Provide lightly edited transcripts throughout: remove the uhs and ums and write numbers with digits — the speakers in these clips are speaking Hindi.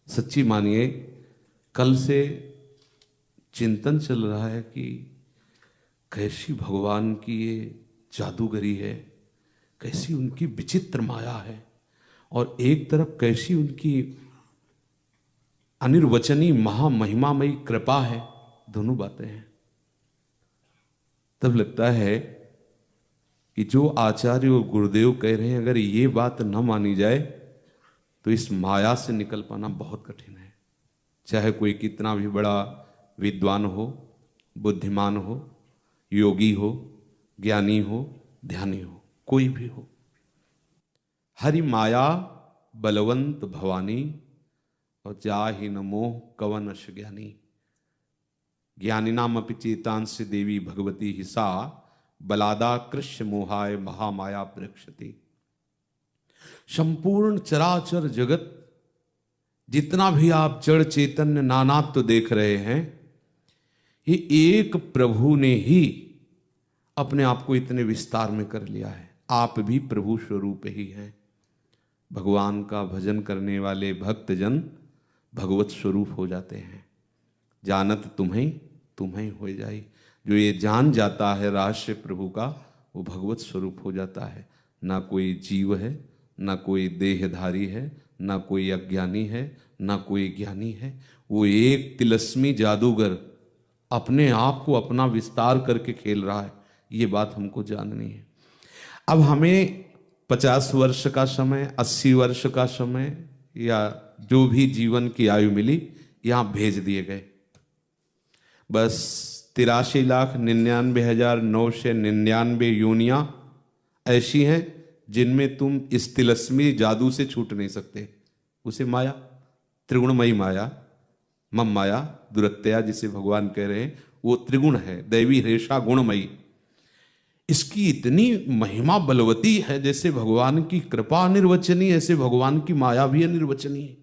सच्ची मानिए, कल से चिंतन चल रहा है कि कैसी भगवान की ये जादूगरी है, कैसी उनकी विचित्र माया है, और एक तरफ कैसी उनकी अनिर्वचनीय महामहिमामयी कृपा है। दोनों बातें हैं। तब लगता है कि जो आचार्य और गुरुदेव कह रहे हैं, अगर ये बात न मानी जाए तो इस माया से निकल पाना बहुत कठिन है। चाहे कोई कितना भी बड़ा विद्वान हो, बुद्धिमान हो, योगी हो, ज्ञानी हो, ध्यानी हो, कोई भी हो। हरि माया बलवंत भवानी और जाहि न मोह कवन अश ज्ञानी। ज्ञानिनाम अपि चेतांश देवी भगवती हिसा बलादा कृष्ण मोहाय महामाया प्रक्षति। संपूर्ण चराचर जगत, जितना भी आप जड़ चैतन्य नानात्व तो देख रहे हैं, ये एक प्रभु ने ही अपने आप को इतने विस्तार में कर लिया है। आप भी प्रभु स्वरूप ही हैं। भगवान का भजन करने वाले भक्तजन भगवत स्वरूप हो जाते हैं। जानत तुम्हें तुम्हें हो जाई। जो ये जान जाता है रहस्य प्रभु का, वो भगवत स्वरूप हो जाता है। ना कोई जीव है, ना कोई देहधारी है, ना कोई अज्ञानी है, ना कोई ज्ञानी है। वो एक तिलस्मी जादूगर अपने आप को अपना विस्तार करके खेल रहा है। ये बात हमको जाननी है। अब हमें 50 वर्ष का समय, 80 वर्ष का समय, या जो भी जीवन की आयु मिली, यहाँ भेज दिए गए। बस 83,99,999 योनियां ऐसी हैं जिनमें तुम इस तिलस्मी जादू से छूट नहीं सकते। उसे माया, त्रिगुणमयी माया, मम माया दुरत्या जिसे भगवान कह रहे हैं, वो त्रिगुण है, दैवी रेशा गुणमयी। इसकी इतनी महिमा बलवती है, जैसे भगवान की कृपा अनिर्वचनीय, ऐसे भगवान की माया भी अनिर्वचनीय।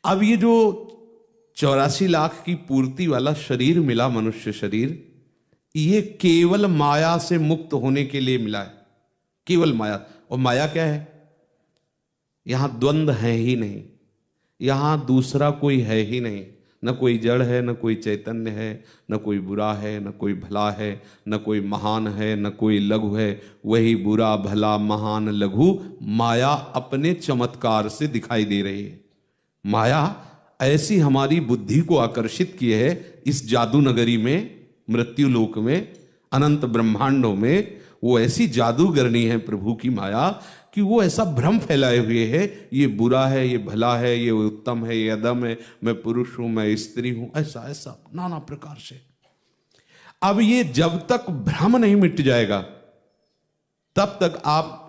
अब ये जो 84 लाख की पूर्ति वाला शरीर मिला, मनुष्य शरीर, ये केवल माया से मुक्त होने के लिए मिला है। केवल माया। और माया क्या है? यहां द्वंद्व है ही नहीं, यहां दूसरा कोई है ही नहीं। न कोई जड़ है, न कोई चैतन्य है, न कोई बुरा है, न कोई भला है, न कोई महान है, न कोई लघु है। वही बुरा भला महान लघु माया अपने चमत्कार से दिखाई दे रही है। माया ऐसी हमारी बुद्धि को आकर्षित किए है इस जादू नगरी में, मृत्यु लोक में, अनंत ब्रह्मांडों में। वो ऐसी जादूगरनी है प्रभु की माया कि वो ऐसा भ्रम फैलाए हुए है, ये बुरा है, ये भला है, ये उत्तम है, ये अधम है, मैं पुरुष हूं, मैं स्त्री हूं, ऐसा ऐसा नाना प्रकार से। अब ये जब तक भ्रम नहीं मिट जाएगा, तब तक आप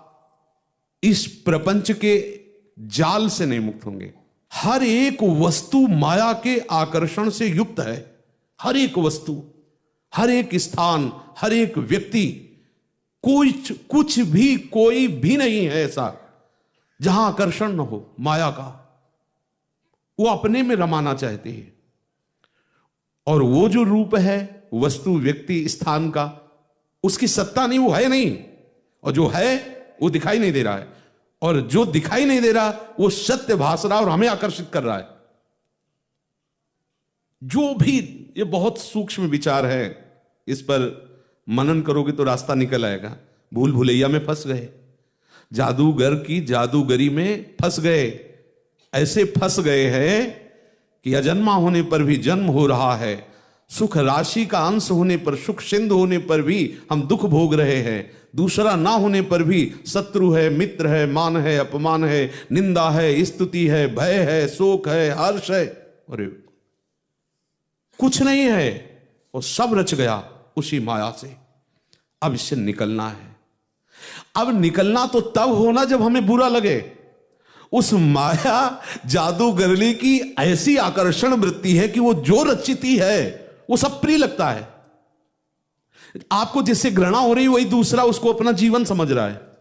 इस प्रपंच के जाल से नहीं मुक्त होंगे। हर एक वस्तु माया के आकर्षण से युक्त है। हर एक वस्तु, हर एक स्थान, हर एक व्यक्ति, कुछ भी, कोई भी नहीं है ऐसा जहां आकर्षण न हो माया का। वो अपने में रमाना चाहते हैं। और वो जो रूप है वस्तु, व्यक्ति, स्थान का, उसकी सत्ता नहीं, वो है नहीं। और जो है वो दिखाई नहीं दे रहा है, और जो दिखाई नहीं दे रहा वो सत्य भास रहा और हमें आकर्षित कर रहा है। जो भी, ये बहुत सूक्ष्म विचार है, इस पर मनन करोगे तो रास्ता निकल आएगा। भूल भुलैया में फंस गए, जादूगर की जादूगरी में फंस गए। ऐसे फंस गए हैं कि अजन्मा होने पर भी जन्म हो रहा है, सुख राशि का अंश होने पर, सुख सिंधु होने पर भी हम दुख भोग रहे हैं, दूसरा ना होने पर भी शत्रु है, मित्र है, मान है, अपमान है, निंदा है, स्तुति है, भय है, शोक है, हर्ष है। अरे कुछ नहीं है, वो सब रच गया उसी माया से। अब इससे निकलना है। अब निकलना तो तब होना जब हमें बुरा लगे। उस माया जादूगरनी की ऐसी आकर्षण वृत्ति है कि वो जो रचिती है वो सब प्रिय लगता है। आपको जिससे घृणा हो रही, वही दूसरा उसको अपना जीवन समझ रहा है।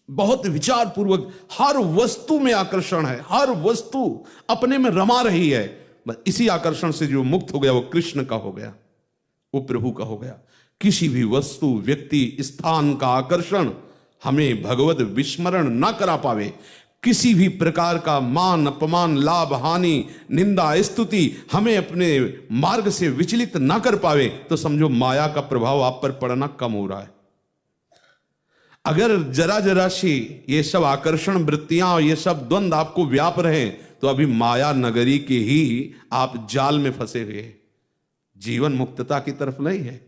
बहुत विचार पूर्वक हर वस्तु में आकर्षण है, हर वस्तु अपने में रमा रही है। बस इसी आकर्षण से जो मुक्त हो गया वो कृष्ण का हो गया, वो प्रभु का हो गया। किसी भी वस्तु, व्यक्ति, स्थान का आकर्षण हमें भगवत विस्मरण ना करा पावे। किसी भी प्रकार का मान अपमान, लाभ हानि, निंदा स्तुति हमें अपने मार्ग से विचलित ना कर पावे, तो समझो माया का प्रभाव आप पर पड़ना कम हो रहा है। अगर जरा जरा सी ये सब आकर्षण वृत्तियां और ये सब द्वंद आपको व्याप रहे, तो अभी माया नगरी के ही आप जाल में फंसे हुए हैं, जीवन मुक्तता की तरफ नहीं है।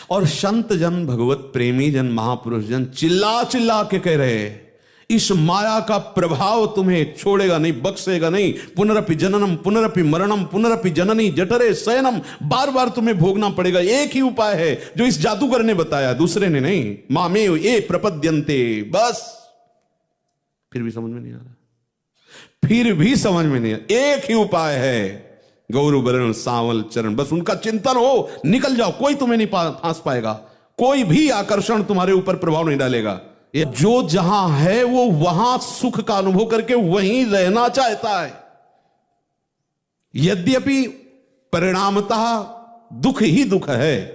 और संत जन, भगवत प्रेमी जन, महापुरुष जन चिल्ला चिल्ला के कह रहे हैं, इस माया का प्रभाव तुम्हें छोड़ेगा नहीं, बख्शेगा नहीं। पुनरपि जननम पुनरपि मरणम पुनरपि जननी जठरे शयनम, बार बार तुम्हें भोगना पड़ेगा। एक ही उपाय है जो इस जादूगर ने बताया, दूसरे ने नहीं। मामेव ये प्रपद्यन्ते, बस। फिर भी समझ में नहीं आ रहा, फिर भी समझ में नहीं आ रहा। एक ही उपाय है, गौरव वरण सांवल चरण, बस उनका चिंतन हो, निकल जाओ। कोई तुम्हें नहीं फांस पाएगा, कोई भी आकर्षण तुम्हारे ऊपर प्रभाव नहीं डालेगा। ये जो जहां है वो वहां सुख का अनुभव करके वहीं रहना चाहता है। यद्यपि परिणामतः दुख ही दुख है,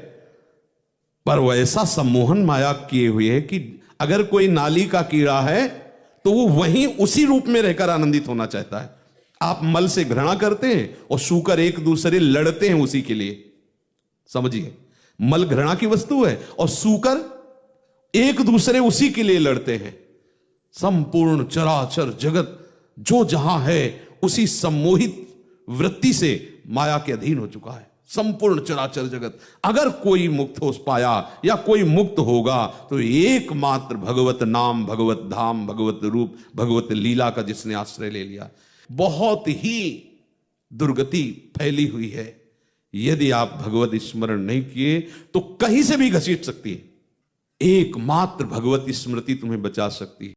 पर वो ऐसा सम्मोहन माया किए हुए है कि अगर कोई नाली का कीड़ा है तो वो वहीं उसी रूप में रहकर आनंदित होना चाहता है। आप मल से घृणा करते हैं और सूकर एक दूसरे लड़ते हैं उसी के लिए। समझिए, मल घृणा की वस्तु है और सूकर एक दूसरे उसी के लिए लड़ते हैं। संपूर्ण चराचर जगत जो जहां है उसी सम्मोहित वृत्ति से माया के अधीन हो चुका है। संपूर्ण चराचर जगत। अगर कोई मुक्त हो पाया या कोई मुक्त होगा तो एकमात्र भगवत नाम, भगवत धाम, भगवत रूप, भगवत लीला का जिसने आश्रय ले लिया। बहुत ही दुर्गति फैली हुई है। यदि आप भगवत स्मरण नहीं किए तो कहीं से भी घसीट सकती है। एकमात्र भगवत स्मृति तुम्हें बचा सकती है।